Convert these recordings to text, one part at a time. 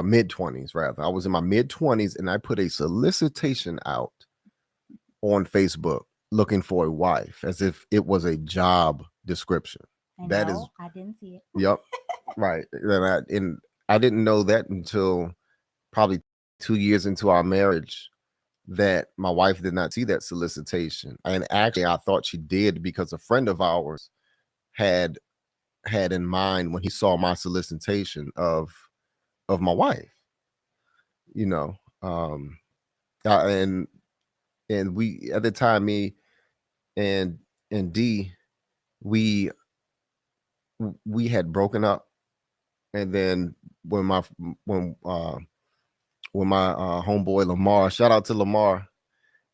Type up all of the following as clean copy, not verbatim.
mid 20s rather. I was in my mid 20s and I put a solicitation out on Facebook looking for a wife as if it was a job description. And That is, no, I didn't see it. yep, right. And I didn't know that until probably 2 years into our marriage that my wife did not see that solicitation. And actually, I thought she did because a friend of ours had had in mind when he saw my solicitation of my wife. You know, uh, and and we at the time, me and and D, we we had broken up, and then when my when uh when my homeboy Lamar, shout out to Lamar,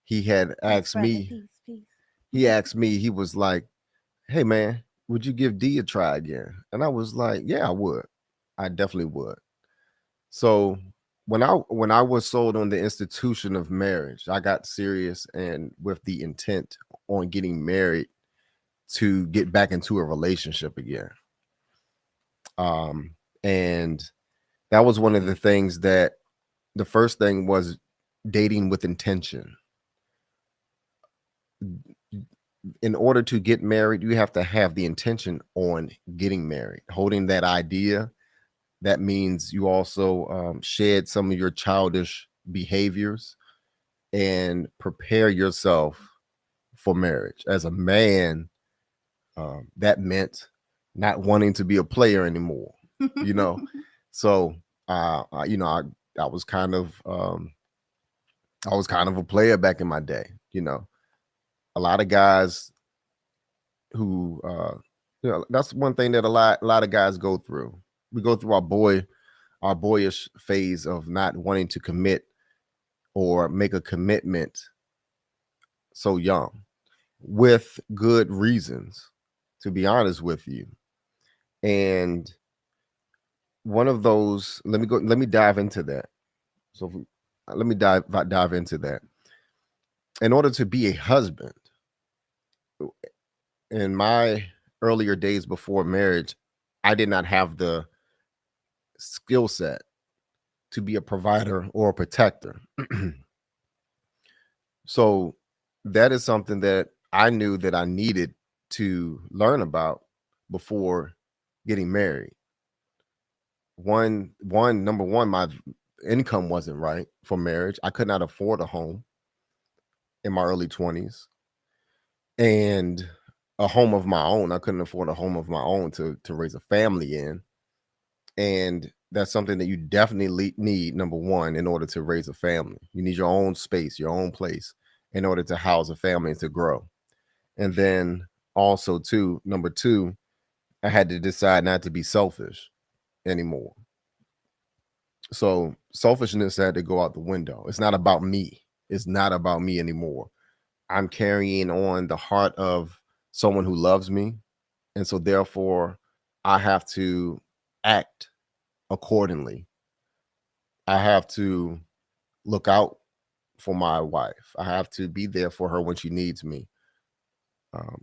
he had Peace, asked brother. me. Peace, peace. He asked me. He was like, "Hey man, would you give D a try again?" And I was like, "Yeah, I would. I definitely would." So when I was sold on the institution of marriage, I got serious and with the intent on getting married to get back into a relationship again. Um, and that was one of the things that the first thing was dating with intention. In order to get married, you have to have the intention on getting married, holding that idea. That means you also shed some of your childish behaviors and prepare yourself for marriage. As a man, that meant not wanting to be a player anymore, you know. So, I was kind of a player back in my day. A lot of guys who that's one thing that a lot of guys go through. We go through our boyish phase of not wanting to commit or make a commitment so young with good reasons, to be honest with you. And one of those, let me dive into that. So let me dive into that. In order to be a husband, in my earlier days before marriage, I did not have the skill set to be a provider or a protector. So that is something that I knew that I needed to learn about before getting married. Number one, my income wasn't right for marriage. I could not afford a home in my early 20s and a home of my own. I couldn't afford a home of my own to raise a family in. And that's something that you definitely need, number one, in order to raise a family. You need your own space, your own place in order to house a family and to grow. And then also too, number two, I had to decide not to be selfish anymore. So selfishness had to go out the window. It's not about me. It's not about me anymore. I'm carrying on the heart of someone who loves me. And so therefore I have to act accordingly. I have to look out for my wife. I have to be there for her when she needs me.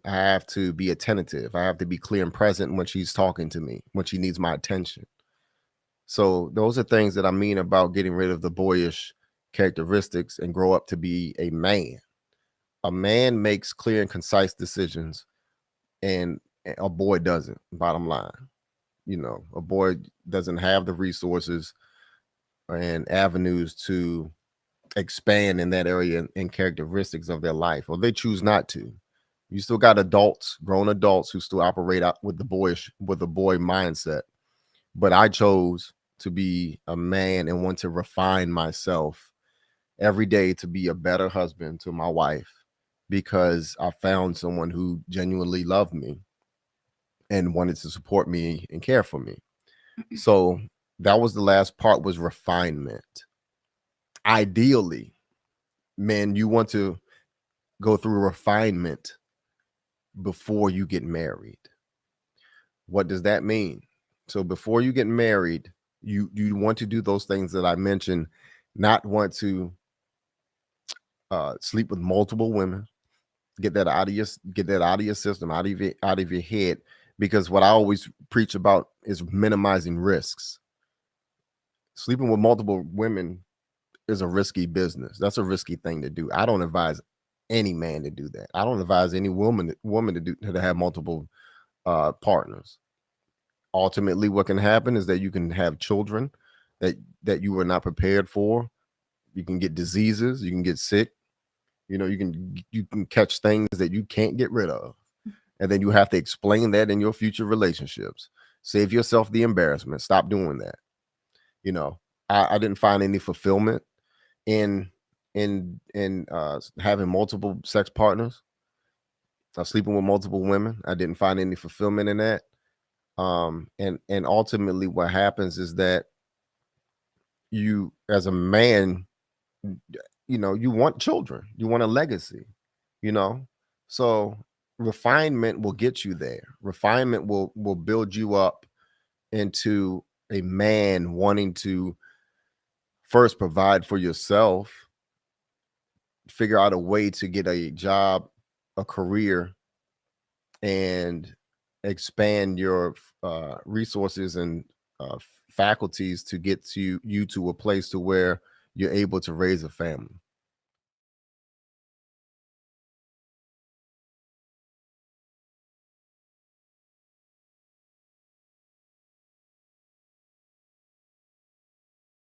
I have to be attentive. I have to be clear and present when she's talking to me, when she needs my attention. So those are things that I mean about getting rid of the boyish characteristics and grow up to be a man. A man makes clear and concise decisions, and a boy doesn't. Bottom line, a boy doesn't have the resources and avenues to expand in that area and characteristics of their life, or they choose not to. You still got adults, grown adults, who still operate out with a boy mindset. But I chose to be a man and want to refine myself every day to be a better husband to my wife because I found someone who genuinely loved me and wanted to support me and care for me. So that was the last part, was refinement. Ideally, man, you want to go through refinement before you get married. What does that mean? So before you get married, you want to do those things that I mentioned, not want to sleep with multiple women. Get that out of your system, out of your head. Because what I always preach about is minimizing risks. sleeping with multiple women is a risky business. That's a risky thing to do. I don't advise any man to do that. I don't advise any woman to have multiple partners. Ultimately, what can happen is that you can have children that you were not prepared for. You can get diseases, you can get sick, you can catch things that you can't get rid of. And then you have to explain that in your future relationships. Save yourself the embarrassment. Stop doing that. You know, I didn't find any fulfillment in having multiple sex partners, sleeping with multiple women. I didn't find any fulfillment in that. And ultimately what happens is that you, as a man, you want children, you want a legacy, you know. So refinement will get you there. Refinement will build you up into a man wanting to first provide for yourself, figure out a way to get a job, a career, and expand your resources and faculties to get you to a place to where you're able to raise a family.